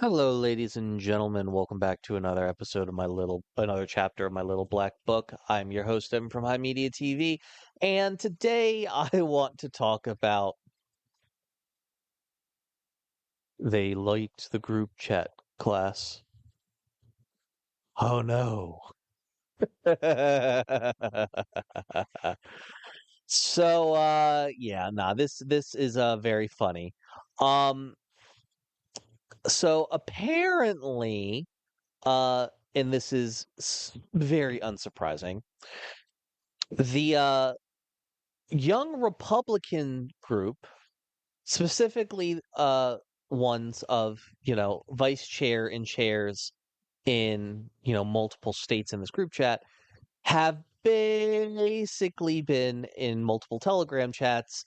Hello, ladies and gentlemen. Welcome back to another chapter of my little black book. I'm your host, Evan from HIMediaTV, and today I want to talk about they liked the group chat class. Oh no. This is very funny. Um, so apparently, uh, and this is very unsurprising. The young Republican group, specifically ones of, vice chair and chairs in, multiple states in this group chat, have basically been in multiple Telegram chats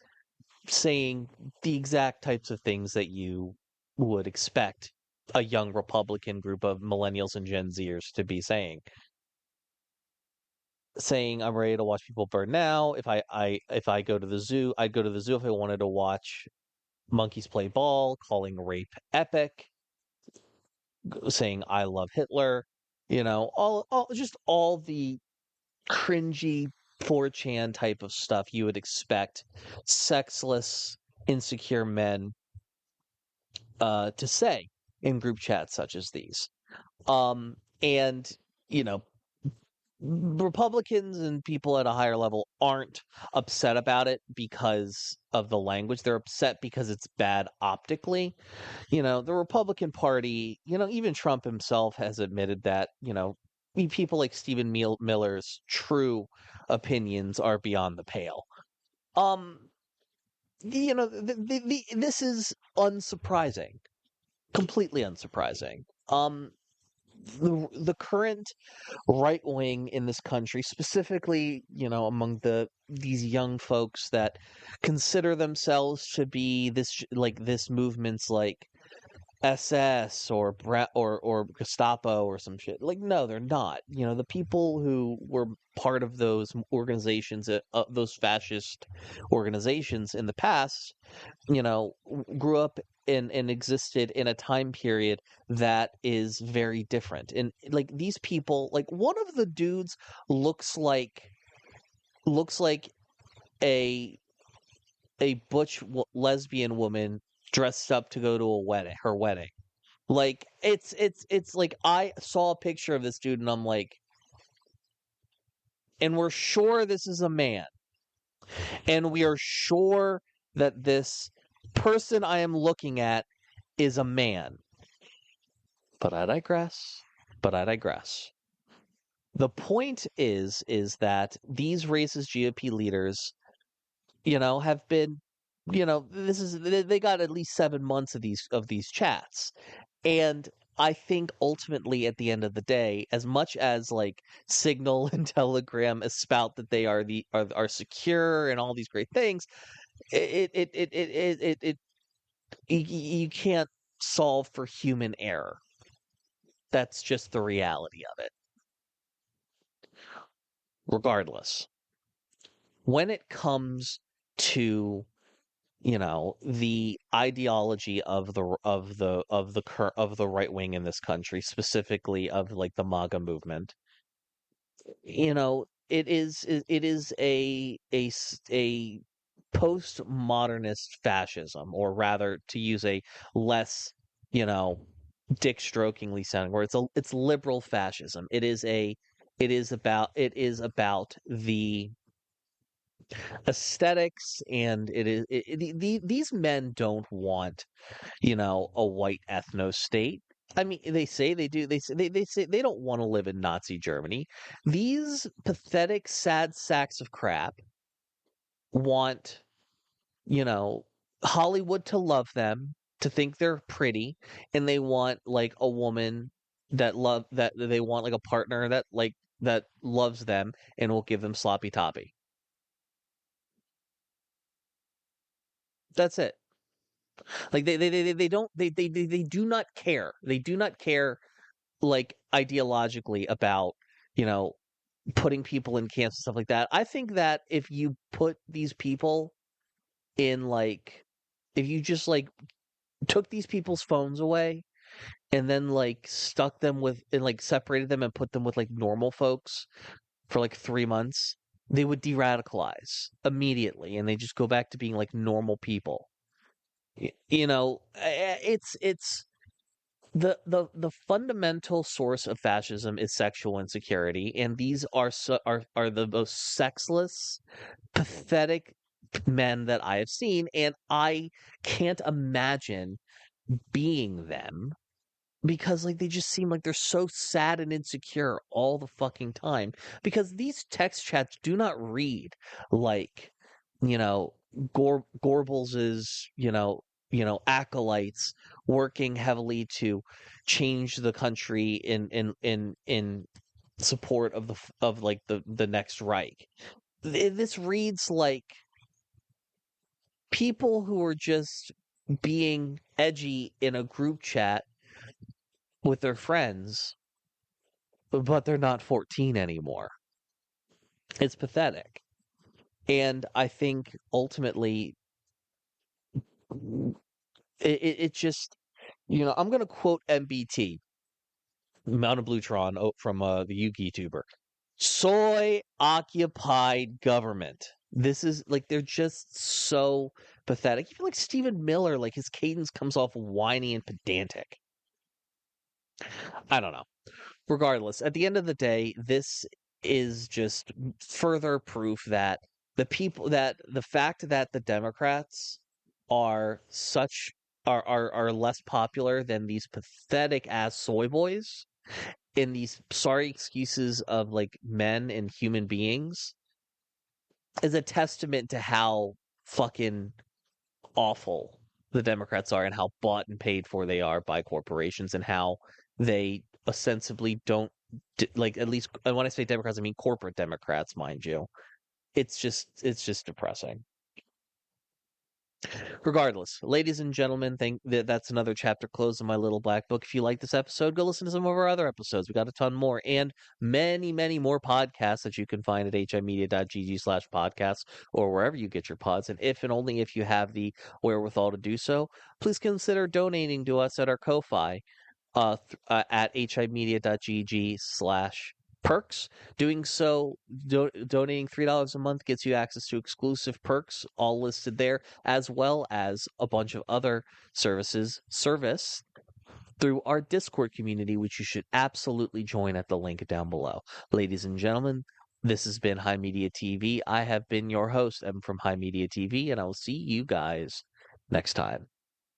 saying the exact types of things that you would expect a young Republican group of millennials and Gen Zers to be saying I'm ready to watch people burn now. If I go to the zoo, I'd go to the zoo if I wanted to watch monkeys play ball, calling rape epic, saying I love Hitler, all just all the cringy 4chan type of stuff you would expect sexless, insecure men to say in group chats such as these. And you know, Republicans and people at a higher level aren't upset about it because of the language. They're upset because it's bad optically. The Republican Party, even Trump himself has admitted that, people like Stephen Miller's true opinions are beyond the pale. Um, this is unsurprising, completely unsurprising. The current right wing in this country, specifically, among these young folks that consider themselves to be this movement's like SS or or Gestapo or some shit. Like, no, they're not. The people who were part of those organizations, those fascist organizations in the past, grew up and existed in a time period that is very different. And like these people, like one of the dudes looks like looks like a lesbian woman dressed up to go to her wedding. Like it's like I saw a picture of this dude and I'm like, and we're sure this is a man. And we are sure that this person I am looking at is a man. But I digress. But I digress. The point is that these racist GOP leaders, have been, they got at least 7 months of these chats. And I think ultimately at the end of the day, as much as like Signal and Telegram espout that they are secure and all these great things, it you can't solve for human error. That's just the reality of it. Regardless, when it comes to the ideology of the right wing in this country, specifically of like the MAGA movement, it is a postmodernist fascism, or rather, to use a less you know dick strokingly sounding word, it's liberal fascism. It is about the aesthetics, and these men don't want a white ethno state. I mean, they say they do. They say they don't want to live in Nazi Germany. These pathetic, sad sacks of crap want, you know, Hollywood to love them, to think they're pretty, and they want like a woman that they want like a partner that loves them and will give them sloppy toppy. That's it. Like they don't they do not care. They do not care like ideologically about, you know, putting people in camps and stuff like that. I think that if you put these people in like if you just like took these people's phones away and then like stuck them with and like separated them and put them with like normal folks for like 3 months, they would de-radicalize immediately and they just go back to being like normal people. It's the fundamental source of fascism is sexual insecurity, and these are the most sexless, pathetic men that I have seen, and I can't imagine being them because like they just seem like they're so sad and insecure all the fucking time because these text chats do not read like you know Goebbels's acolytes working heavily to change the country in support of of like the next Reich. This reads like people who are just being edgy in a group chat with their friends, but they're not 14 anymore. It's pathetic. And I think ultimately it just, I'm going to quote MBT, Mountain Bluetron from the Yugi tuber. Soy occupied government. This is like, they're just so pathetic. Even like Stephen Miller, like his cadence comes off whiny and pedantic. I don't know. Regardless, at the end of the day, this is just further proof that the fact that the Democrats are such are less popular than these pathetic ass soy boys in these sorry excuses of like men and human beings is a testament to how fucking awful the Democrats are and how bought and paid for they are by corporations and how they ostensibly don't like, at least, and when I say Democrats, I mean corporate Democrats, mind you. It's just depressing. Regardless, ladies and gentlemen, that's another chapter closed in my little black book. If you like this episode, go listen to some of our other episodes. We got a ton more and many, many more podcasts that you can find at himedia.gg/podcasts or wherever you get your pods. And if and only if you have the wherewithal to do so, please consider donating to us at our Ko-Fi at himedia.gg/perks. Doing so, donating $3 a month gets you access to exclusive perks, all listed there, as well as a bunch of other service through our Discord community, which you should absolutely join at the link down below. Ladies and gentlemen, this has been High Media TV. I have been your host, Em from High Media TV, and I will see you guys next time.